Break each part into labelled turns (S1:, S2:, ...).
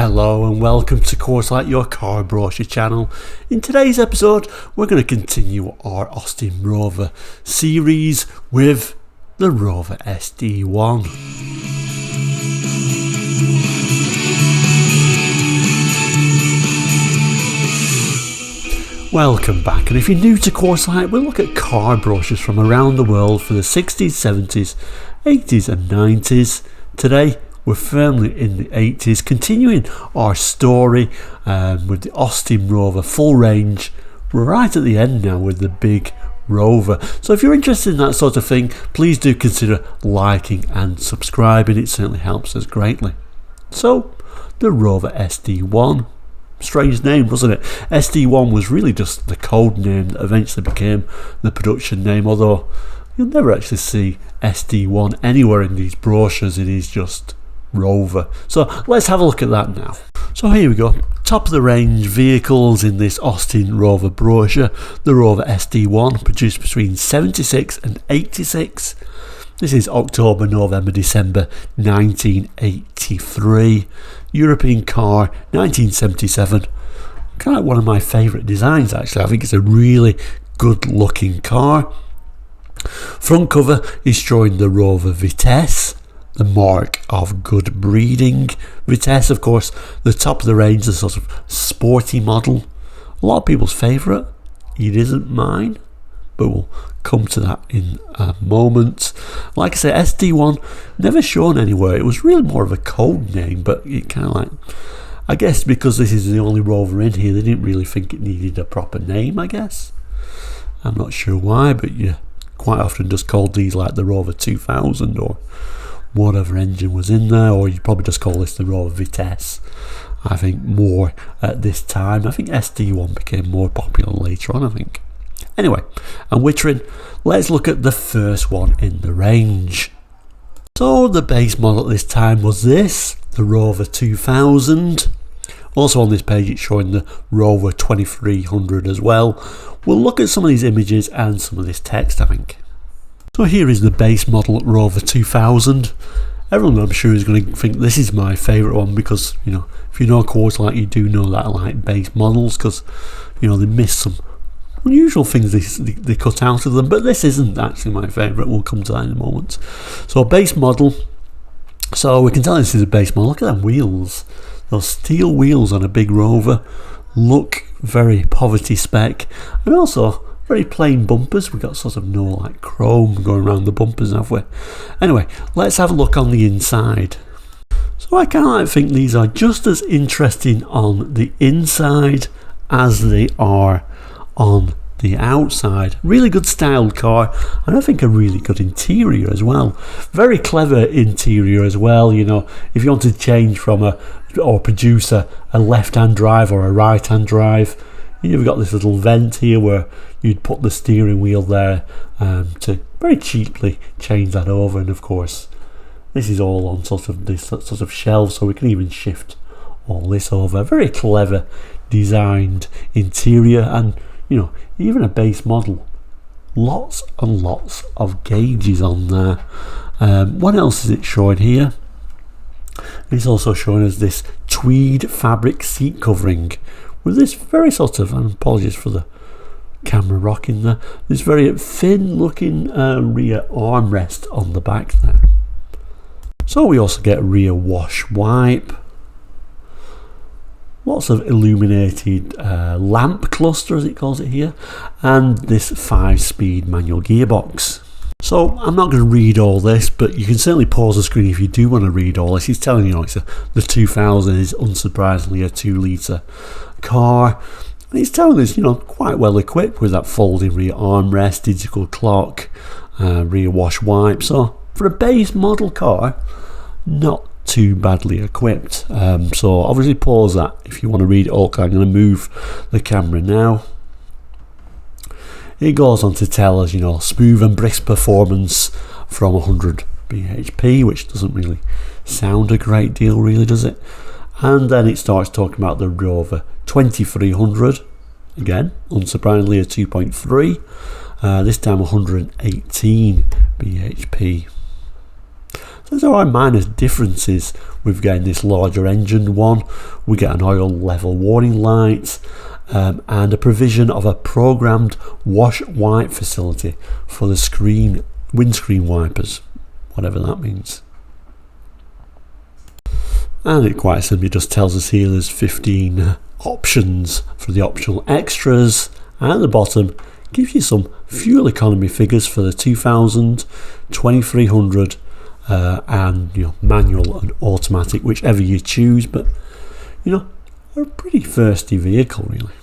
S1: Hello and welcome to Course Like Your Car Brochure channel. In today's episode we're going to continue our Austin Rover series with the Rover SD1. Welcome back, and if you're new to Course Like, we'll look at car brochures from around the world for the 60s, 70s, 80s and 90s. Today we're firmly in the 80s, continuing our story with the Austin Rover full range. We're right at the end now with the big Rover. So if you're interested in that sort of thing, please do consider liking and subscribing. It certainly helps us greatly. So, the Rover SD1. Strange name, wasn't it? SD1 was really just the code name that eventually became the production name, although you'll never actually see SD1 anywhere in these brochures. It is just Rover. So let's have a look at that now. So here we go. Top of the range vehicles in this Austin Rover brochure. The Rover SD1, produced between 76 and 86. This is October, November, December 1983. European car, 1977. Kind of one of my favourite designs actually. I think it's a really good looking car. Front cover is showing the Rover Vitesse, the mark of good breeding. Vitesse, of course, the top of the range, the sort of sporty model. A lot of people's favourite. It isn't mine, but we'll come to that in a moment. Like I say, SD1 never shown anywhere. It was really more of a code name, but it kind of like, I guess because this is the only Rover in here, they didn't really think it needed a proper name, I guess. I'm not sure why, but you quite often just called these like the Rover 2000 or whatever engine was in there, or you probably just call this the Rover Vitesse. I think more at this time. I think SD1 became more popular later on, I think. Anyway, and wittering, let's look at the first one in the range. So the base model at this time was this, the Rover 2000. Also on this page it's showing the Rover 2300 as well. We'll look at some of these images and some of this text, I think. So here is the base model Rover 2000. Everyone I'm sure is going to think this is my favourite one because, you know, if you know Course Like, you do know that I like base models because, you know, they miss some unusual things they cut out of them, but this isn't actually my favourite. We'll come to that in a moment. So base model. So we can tell this is a base model. Look at them wheels. Those steel wheels on a big Rover look very poverty spec, and also very plain bumpers. We've got sort of no like chrome going around the bumpers, have we? Anyway, let's have a look on the inside. So I kind of like think these are just as interesting on the inside as they are on the outside. Really good styled car, and I think a really good interior as well. Very clever interior as well. You know, if you want to change from or produce a left-hand drive or a right-hand drive, you've got this little vent here where you'd put the steering wheel there to very cheaply change that over. And of course this is all on sort of this sort of shelf, so we can even shift all this over. Very clever designed interior, and you know, even a base model, lots and lots of gauges on there. What else is it showing here? It's also showing us this tweed fabric seat covering with this very sort of, and apologies for the camera rocking there, this very thin looking rear armrest on the back there. So we also get a rear wash wipe. Lots of illuminated lamp cluster, as it calls it here, and this 5-speed manual gearbox. So I'm not going to read all this, but you can certainly pause the screen if you do want to read all this. He's telling you, the 2000 is unsurprisingly a 2-litre car. And he's telling us, you know, quite well equipped with that folding rear armrest, digital clock, rear wash wipe. So for a base model car, not too badly equipped. So obviously pause that if you want to read it all. I'm going to move the camera now. It goes on to tell us, you know, smooth and brisk performance from 100 bhp, which doesn't really sound a great deal, really, does it? And then it starts talking about the Rover 2300, again, unsurprisingly a 2.3, this time 118 bhp. So there are minor differences with getting this larger engine one. We get an oil level warning light and a provision of a programmed wash wipe facility for the windscreen wipers, whatever that means. And it quite simply just tells us here there's 15 options for the optional extras, and at the bottom gives you some fuel economy figures for the 2000, 2300 and manual and automatic, whichever you choose, but a pretty thirsty vehicle really.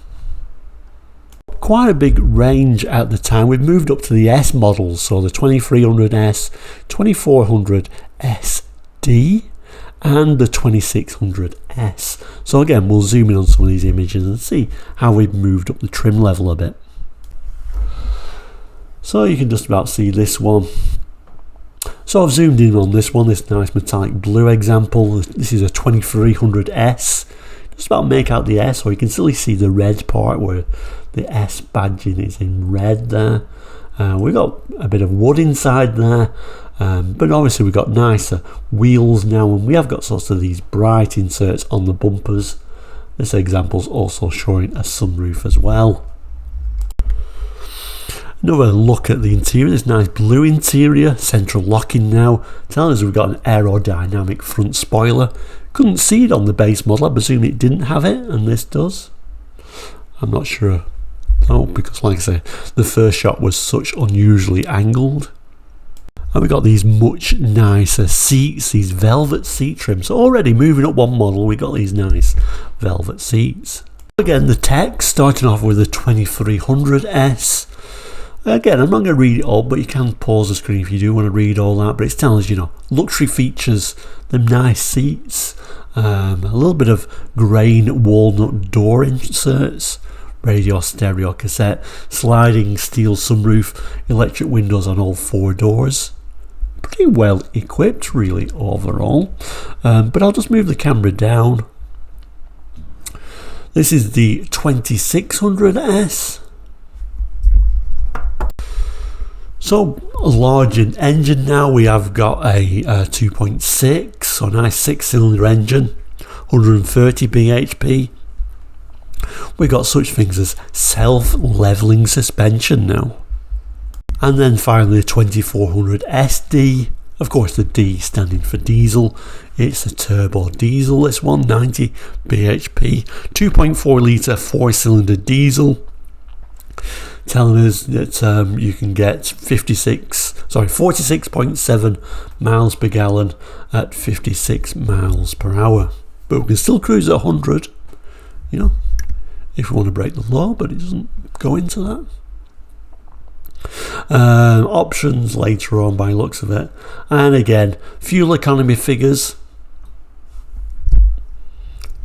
S1: Quite a big range at the time. We've moved up to the S models, so the 2300S, 2400 SD and the 2600S. So again, we'll zoom in on some of these images and see how we've moved up the trim level a bit. So you can just about see this one. So I've zoomed in on this one, this nice metallic blue example. This is a 2300S. Just about make out the S, or you can still see the red part where the S badging is in red there. We've got a bit of wood inside there, but obviously we've got nicer wheels now, and we have got sorts of these bright inserts on the bumpers. This example's also showing a sunroof as well. Another look at the interior, this nice blue interior, central locking now, telling us we've got an aerodynamic front spoiler. Couldn't see it on the base model, I presume it didn't have it, and this does. I'm not sure. Oh, because like I say, the first shot was such unusually angled. And we've got these much nicer seats, these velvet seat trims. So already moving up one model, we got these nice velvet seats. Again, the text, starting off with the 2300S. Again, I'm not going to read it all, but you can pause the screen if you do want to read all that. But it tells you, luxury features, the nice seats, a little bit of grain walnut door inserts, radio, stereo, cassette, sliding steel sunroof, electric windows on all four doors. Pretty well equipped, really, overall. But I'll just move the camera down. This is the 2600S. So a large engine now. We have got a 2.6, so a nice 6-cylinder engine, 130 bhp. We got such things as self-leveling suspension now. And then finally the 2400 SD, of course the D standing for diesel. It's a turbo diesel, this one, 90 bhp, 2.4 litre 4-cylinder diesel, telling us that you can get 46.7 miles per gallon at 56 miles per hour. But we can still cruise at 100, if we want to break the law, but it doesn't go into that. Options later on by the looks of it. And again, fuel economy figures,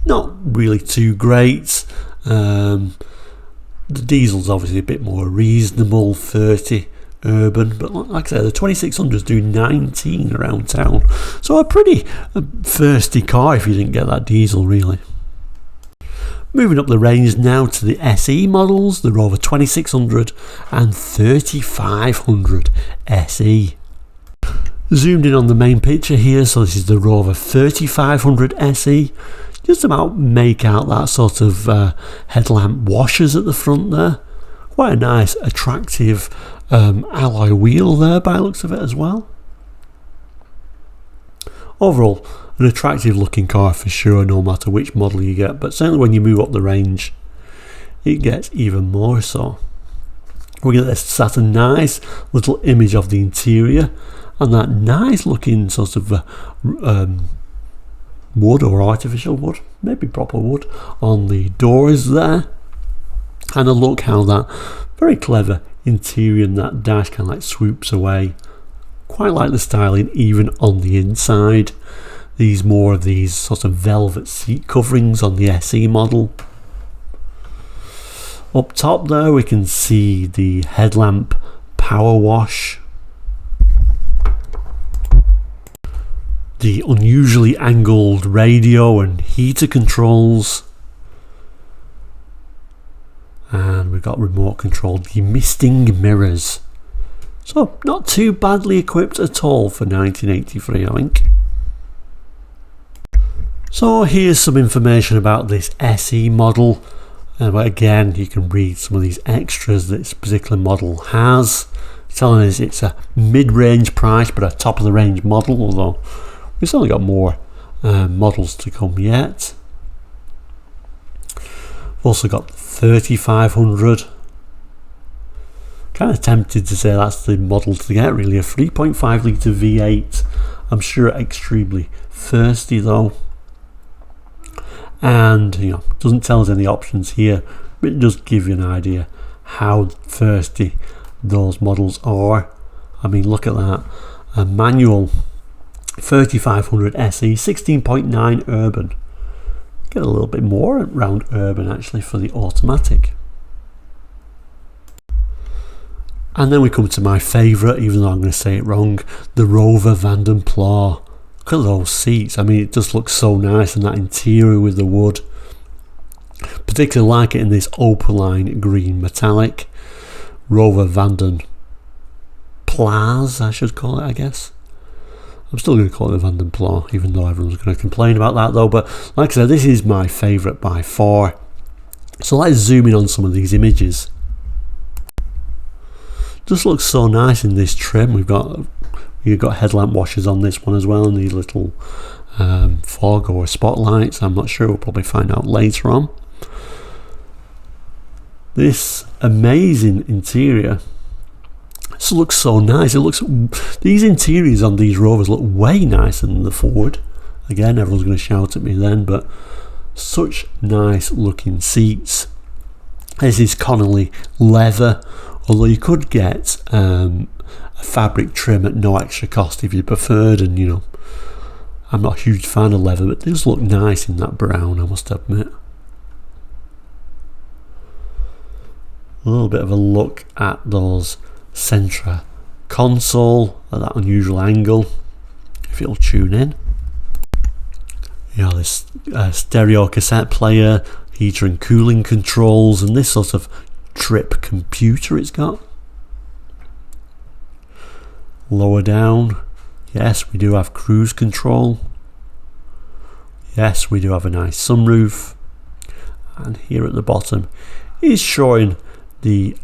S1: not really too great. The diesel's obviously a bit more reasonable, 30 urban, but like I said, the 2600s do 19 around town, so a pretty thirsty car if you didn't get that diesel really. Moving up the range now to the SE models, the Rover 2600 and 3500 SE. Zoomed in on the main picture here, so this is the Rover 3500 SE. Just about make out that sort of headlamp washers at the front there. Quite a nice, attractive alloy wheel there by the looks of it as well. Overall, an attractive looking car for sure, no matter which model you get, but certainly when you move up the range, it gets even more so. We get this nice little image of the interior and that nice looking sort of wood or artificial wood, maybe proper wood, on the doors there. And a look how that very clever interior and that dash kind of like swoops away. Quite like the styling even on the inside. These more of these sort of velvet seat coverings on the SE model. Up top there we can see the headlamp power wash. The unusually angled radio and heater controls. And we've got remote controlled demisting mirrors. So not too badly equipped at all for 1983, I think. So here's some information about this SE model. But again, you can read some of these extras that this particular model has. It's telling us it's a mid-range price but a top-of-the-range model, although we've only got more models to come yet. We've also got 3500. Kind of tempted to say that's the model to get, really. A 3.5 litre V8. I'm sure extremely thirsty though. And you know, it doesn't tell us any options here, but it does give you an idea how thirsty those models are. I mean, look at that. A manual 3500 SE, 16.9 urban. Get a little bit more around urban actually for the automatic. And then we come to my favourite, even though I'm going to say it wrong, the Rover Vandenplas. Look at those seats. I mean, it just looks so nice, and that interior with the wood. Particularly like it in this opaline green metallic. Rover Vandenplas, I should call it, I guess. I'm still going to call it the Vandenplas, even though everyone's going to complain about that though. But like I said, this is my favourite by far. So let's zoom in on some of these images. Just looks so nice in this trim. You've got headlamp washers on this one as well, and these little fog or spotlights. I'm not sure, we'll probably find out later on. This amazing interior. This looks so nice. These interiors on these Rovers look way nicer than the Ford. Again, everyone's going to shout at me then, but such nice looking seats. This is Connolly leather, although you could get a fabric trim at no extra cost if you preferred, and you know, I'm not a huge fan of leather, but it does look nice in that brown, I must admit. A little bit of a look at those Sentra console at that unusual angle, if it'll tune in. This stereo cassette player, heater and cooling controls, and this sort of trip computer it's got. Lower down, yes, we do have cruise control. Yes, we do have a nice sunroof. And here at the bottom is showing the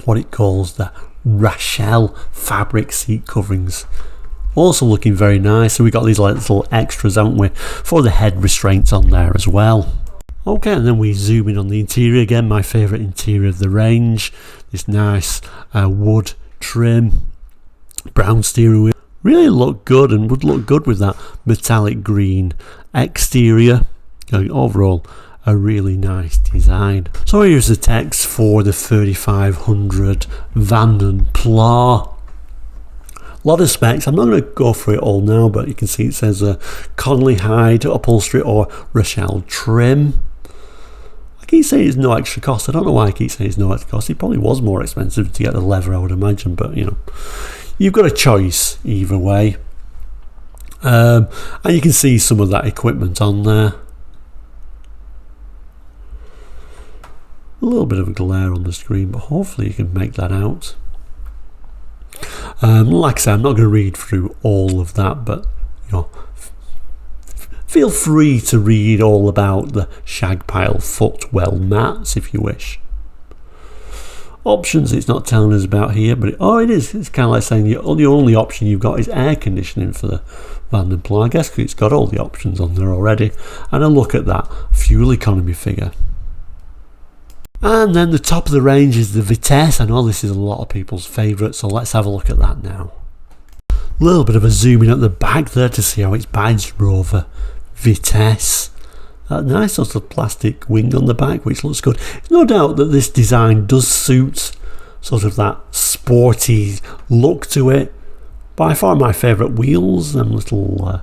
S1: what it calls the Rocher fabric seat coverings. Also looking very nice. So we got these little extras, haven't we, for the head restraints on there as well. Okay, and then we zoom in on the interior again. My favourite interior of the range. This nice wood trim, brown steering wheel. Really look good, and would look good with that metallic green exterior. Overall, a really nice design. So here's the text for the 3500 Vandenplas. A lot of specs. I'm not going to go through it all now, but you can see it says Connolly hide upholstery or Rochelle trim. I keep saying it's no extra cost. I don't know why I keep saying it's no extra cost. It probably was more expensive to get the leather, I would imagine, but you know, you've got a choice either way. And you can see some of that equipment on there. A little bit of a glare on the screen, but hopefully you can make that out. Like I said, I'm not going to read through all of that, but you know, feel free to read all about the shag pile footwell mats if you wish. Options it's not telling us about here, but it is. It's kind of like saying the only option you've got is air conditioning for the Vandenplas. I guess it's got all the options on there already. And a look at that fuel economy figure. And then the top of the range is the Vitesse. I know this is a lot of people's favourite, so let's have a look at that now. A little bit of a zoom in at the back there to see how it's badged Rover Vitesse. That nice sort of plastic wing on the back, which looks good. No doubt that this design does suit sort of that sporty look to it. By far my favourite wheels, them little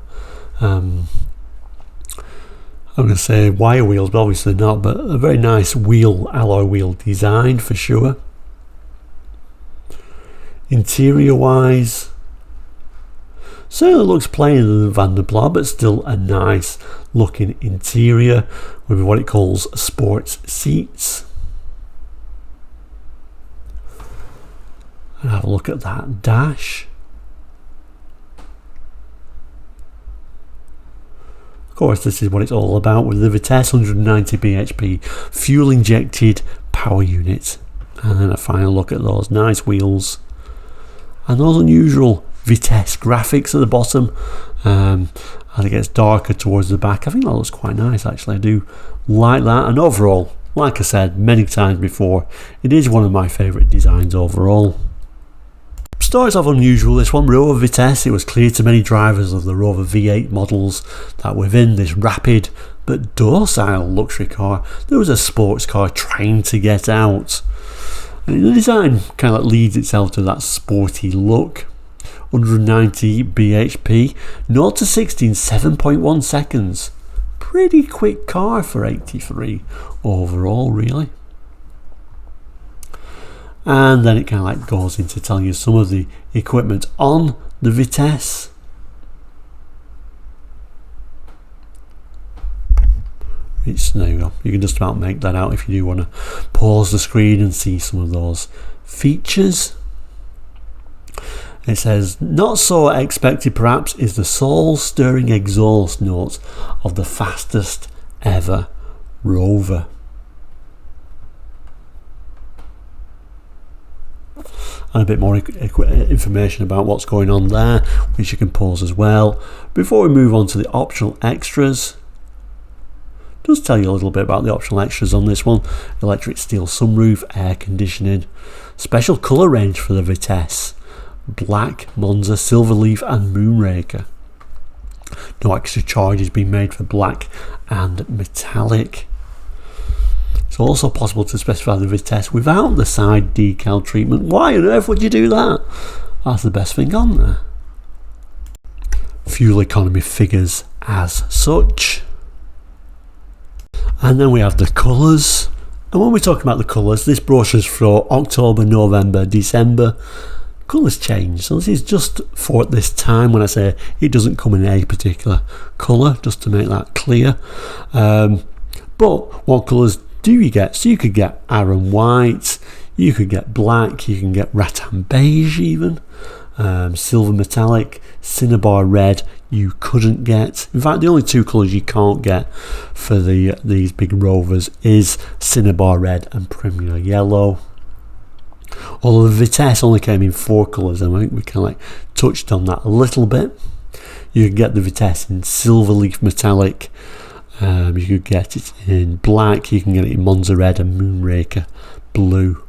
S1: I'm going to say wire wheels, but obviously not, but a very nice wheel, alloy wheel design for sure. Interior wise, certainly looks plainer than the Vandenplas, but still a nice looking interior with what it calls sports seats. And have a look at that dash. Of course, this is what it's all about with the Vitesse 190 bhp fuel injected power unit. And then a final look at those nice wheels and those unusual Vitesse graphics at the bottom. As it gets darker towards the back, I think that looks quite nice actually. I do like that, and overall, like I said many times before, it is one of my favourite designs overall. Starts off unusual, this one, Rover Vitesse. It was clear to many drivers of the Rover V8 models that within this rapid but docile luxury car, there was a sports car trying to get out. And the design kind of leads itself to that sporty look. 190 bhp, 0 to 60 in 7.1 seconds. Pretty quick car for 83 overall, really. And then it kind of like goes into telling you some of the equipment on the Vitesse. There you go. You can just about make that out if you do want to pause the screen and see some of those features. It says, not so expected perhaps is the soul-stirring exhaust notes of the fastest ever Rover. And a bit more information about what's going on there, which you can pause as well. Before we move on to the optional extras, just tell you a little bit about the optional extras on this one. Electric steel sunroof, air conditioning, special colour range for the Vitesse, black, Monza, silver leaf and moonraker. No extra charges being made for black and metallic. It's also possible to specify the Vitesse without the side decal treatment. Why on earth would you do that? That's the best thing on there. Fuel economy figures as such. And then we have the colours. And when we talk about the colours, this brochure is for October, November, December. Colours change, so this is just for at this time. When I say it doesn't come in a particular colour, just to make that clear. But what colours do you get? So you could get Aran white, you could get black, you can get rattan beige even, silver metallic, cinnabar red you couldn't get. In fact, the only two colours you can't get for these big Rovers is cinnabar red and Premier yellow. Although the Vitesse only came in 4 colours, and I think we kind of like touched on that a little bit. You can get the Vitesse in silver leaf metallic, you could get it in black, you can get it in Monza red and moonraker blue.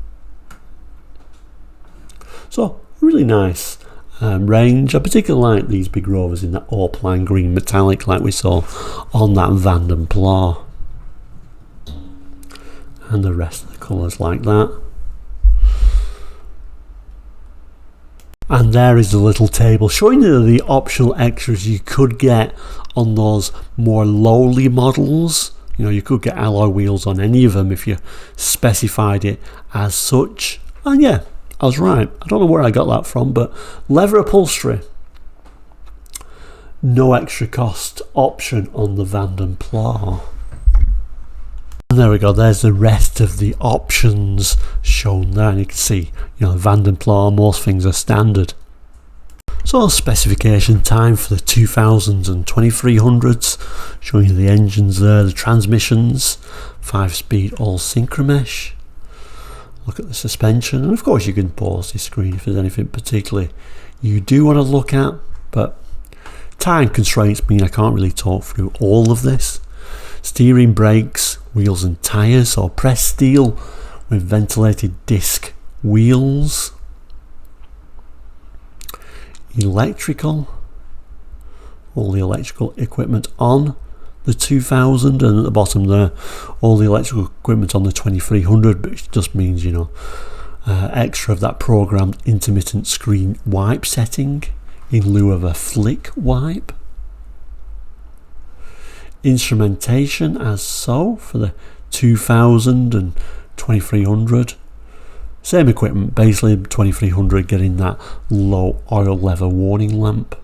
S1: So really nice range. I particularly like these big Rovers in that opaline green metallic like we saw on that Van den Ploegh, and the rest of the colours like that. And there is a little table showing you the optional extras you could get on those more lowly models. You know, you could get alloy wheels on any of them if you specified it as such. And yeah, I was right. I don't know where I got that from, but leather upholstery, no extra cost option on the Van den Ploegh. And there we go, there's the rest of the options shown there, and you can see, you know, Van den Ploegh, most things are standard. So specification time for the 2000s and 2300s, showing you the engines there, the transmissions, 5-speed all synchromesh. Look at the suspension, and of course you can pause the screen if there's anything particularly you do want to look at, but time constraints mean I can't really talk through all of this. Steering, brakes, wheels and tyres, or pressed steel with ventilated disc wheels. Electrical, all the electrical equipment on the 2000, and at the bottom there all the electrical equipment on the 2300, which just means, you know, extra of that programmed intermittent screen wipe setting in lieu of a flick wipe. Instrumentation as so for the 2000 and 2300. Same equipment, basically 2300 getting that low oil level warning lamp.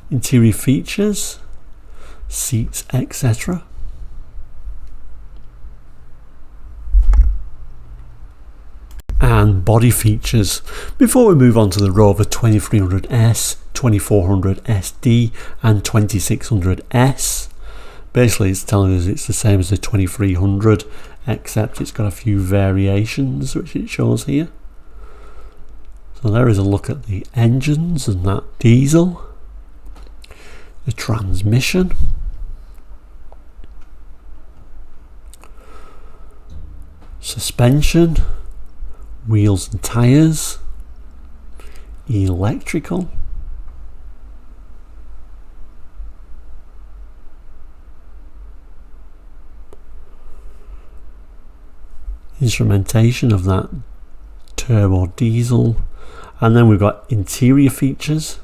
S1: Interior features, seats, etc. And body features before we move on to the Rover 2300S, 2400 SD and 2600S. Basically it's telling us it's the same as the 2300, except it's got a few variations which it shows here. So there is a look at the engines and that diesel, the transmission, suspension, wheels and tyres, electrical, instrumentation of that turbo diesel, and then we've got interior features,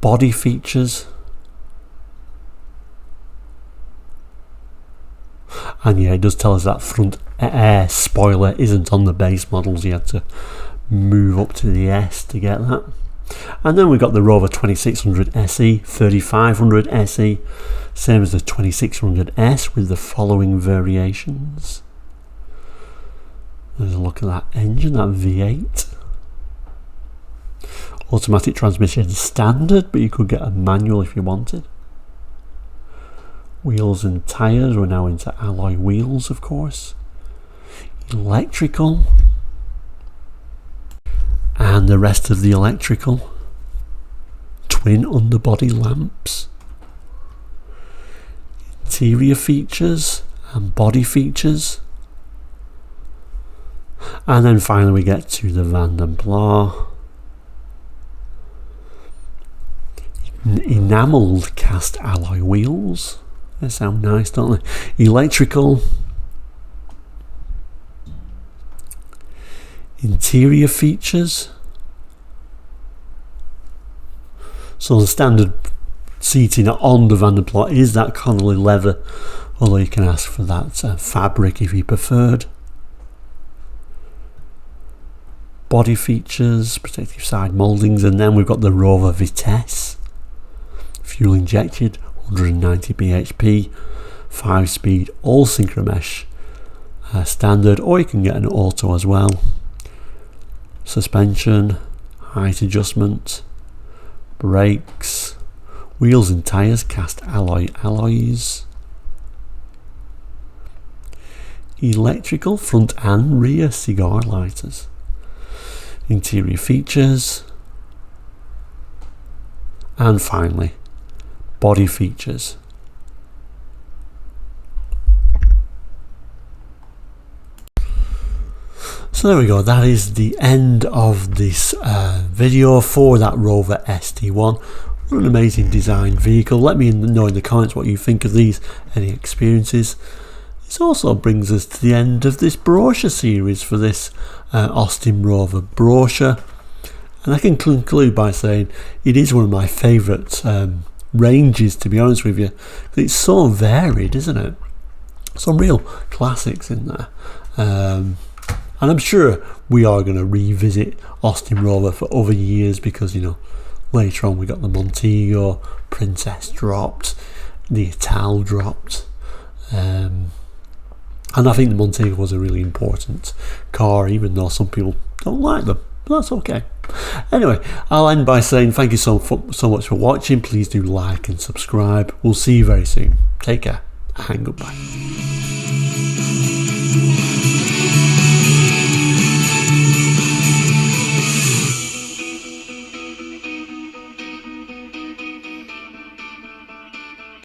S1: body features, and yeah, it does tell us that front air spoiler isn't on the base models. You had to move up to the S to get that. And then we've got the Rover 2600 SE, 3500 SE, same as the 2600S with the following variations. There's a look at that engine, that V8. Automatic transmission standard, but you could get a manual if you wanted. Wheels and tyres, we're now into alloy wheels, of course. Electrical. And the rest of the electrical. Twin underbody lamps. Interior features and body features. And then finally we get to the Van der Pla. Enamelled cast alloy wheels. They sound nice, don't they? Electrical. Interior features. So the standard seating on the Van der Pla is that Connolly leather, although you can ask for that fabric if you preferred. Body features, protective side mouldings, and then we've got the Rover Vitesse, fuel injected, 190 bhp, 5-speed, all synchro mesh, standard, or you can get an auto as well. Suspension, height adjustment, brakes, wheels and tyres, cast alloys, electrical, front and rear cigar lighters, interior features, and finally body features. So there we go, that is the end of this video for that Rover SD1. What an amazing design vehicle. Let me know in the comments what you think of these, any experiences. This also brings us to the end of this brochure series for this Austin Rover brochure. And I can conclude by saying it is one of my favourite ranges, to be honest with you. It's so varied, isn't it? Some real classics in there. And I'm sure we are going to revisit Austin Rover for other years because, you know, later on we got the Montego, Princess dropped, the Ital dropped. And I think the Montego was a really important car, even though some people don't like them. But that's okay. Anyway, I'll end by saying thank you so much for watching. Please do like and subscribe. We'll see you very soon. Take care and goodbye.